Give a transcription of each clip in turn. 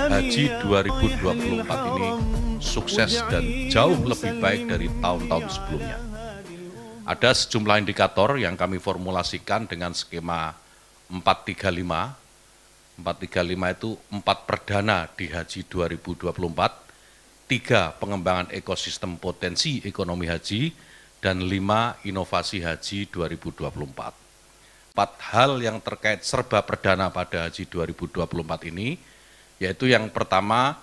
Haji 2024 ini sukses dan jauh lebih baik dari tahun-tahun sebelumnya. Ada sejumlah indikator yang kami formulasikan dengan skema 435. 435 itu 4 perdana di Haji 2024, 3 pengembangan ekosistem potensi ekonomi haji, dan 5 inovasi haji 2024. 4 hal yang terkait serba perdana pada Haji 2024 ini, yaitu yang pertama,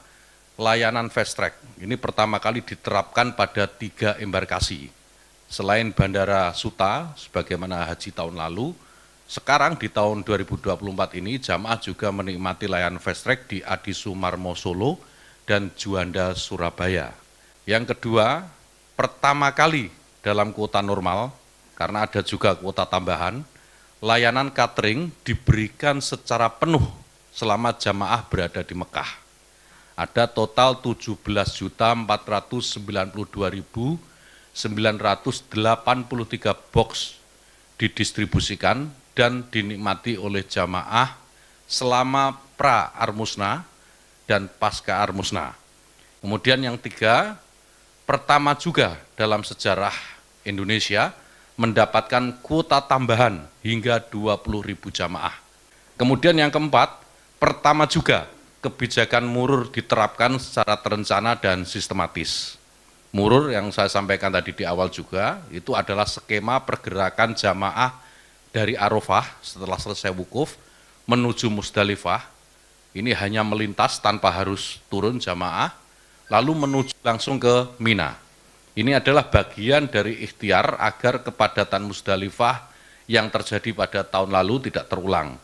layanan fast track. Ini pertama kali diterapkan pada 3 embarkasi. Selain Bandara Suta, sebagaimana haji tahun lalu, sekarang di tahun 2024 ini jamaah juga menikmati layanan fast track di Adi Sumarmo Solo dan Juanda Surabaya. Yang kedua, pertama kali dalam kuota normal, karena ada juga kuota tambahan, layanan catering diberikan secara penuh selama jamaah berada di Mekah. Ada total 17.492.983 box didistribusikan dan dinikmati oleh jamaah selama pra-Armusna dan pasca Armusna. Kemudian yang tiga, pertama juga dalam sejarah Indonesia mendapatkan kuota tambahan hingga 20.000 jamaah. Kemudian yang keempat, pertama juga kebijakan murur diterapkan secara terencana dan sistematis. Murur yang saya sampaikan tadi di awal juga, itu adalah skema pergerakan jamaah dari Arafah setelah selesai wukuf menuju Musdalifah. Ini hanya melintas tanpa harus turun jamaah, lalu menuju langsung ke Mina. Ini adalah bagian dari ikhtiar agar kepadatan Musdalifah yang terjadi pada tahun lalu tidak terulang.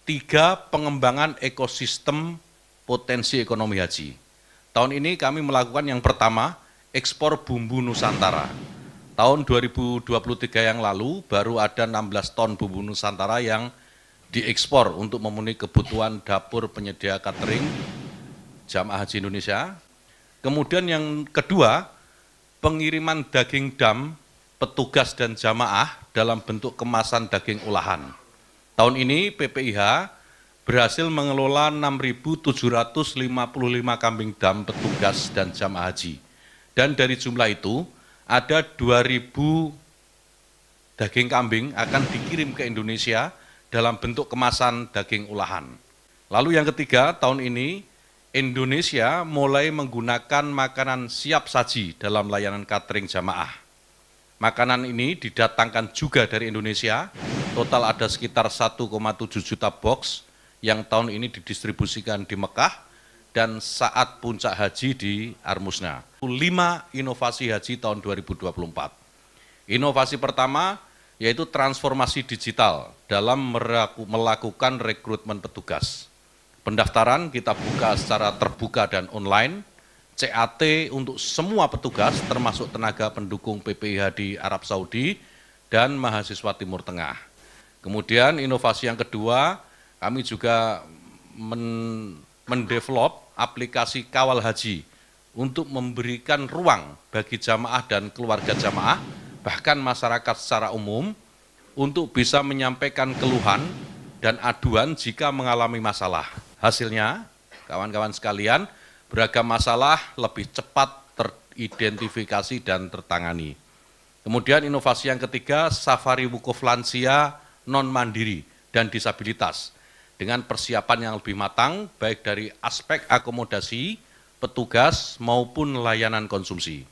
3, pengembangan ekosistem potensi ekonomi haji. Tahun ini kami melakukan yang pertama, ekspor bumbu Nusantara. Tahun 2023 yang lalu baru ada 16 ton bumbu Nusantara yang diekspor untuk memenuhi kebutuhan dapur penyedia catering jamaah haji Indonesia. Kemudian yang kedua, pengiriman daging dam, petugas dan jamaah dalam bentuk kemasan daging olahan. Tahun ini PPIH berhasil mengelola 6.755 kambing dam petugas dan jamaah haji. Dan dari jumlah itu, ada 2.000 daging kambing akan dikirim ke Indonesia dalam bentuk kemasan daging olahan. Lalu yang ketiga, tahun ini Indonesia mulai menggunakan makanan siap saji dalam layanan catering jamaah. Makanan ini didatangkan juga dari Indonesia, total ada sekitar 1,7 juta box yang tahun ini didistribusikan di Mekah dan saat puncak haji di Armusna. 5 inovasi haji tahun 2024. Inovasi pertama yaitu transformasi digital dalam melakukan rekrutmen petugas. Pendaftaran kita buka secara terbuka dan online, CAT untuk semua petugas termasuk tenaga pendukung PPIH di Arab Saudi dan mahasiswa Timur Tengah. Kemudian inovasi yang kedua, kami juga mendevelop aplikasi kawal haji untuk memberikan ruang bagi jamaah dan keluarga jamaah, bahkan masyarakat secara umum, untuk bisa menyampaikan keluhan dan aduan jika mengalami masalah. Hasilnya, kawan-kawan sekalian, beragam masalah lebih cepat teridentifikasi dan tertangani. Kemudian inovasi yang ketiga, safari wukuf lansia non-mandiri dan disabilitas dengan persiapan yang lebih matang, baik dari aspek akomodasi, petugas, maupun layanan konsumsi.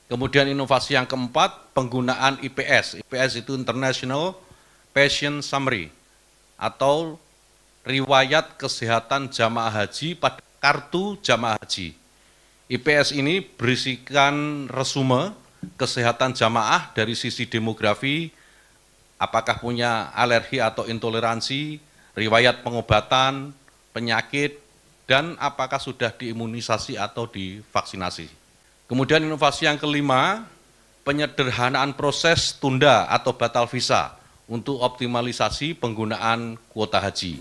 Kemudian inovasi yang keempat, penggunaan IPS. IPS itu International Patient Summary, atau riwayat kesehatan jamaah haji pada kartu jamaah haji. IPS ini berisikan resume kesehatan jamaah dari sisi demografi, apakah punya alergi atau intoleransi, riwayat pengobatan, penyakit, dan apakah sudah diimunisasi atau divaksinasi. Kemudian inovasi yang kelima, penyederhanaan proses tunda atau batal visa untuk optimalisasi penggunaan kuota haji.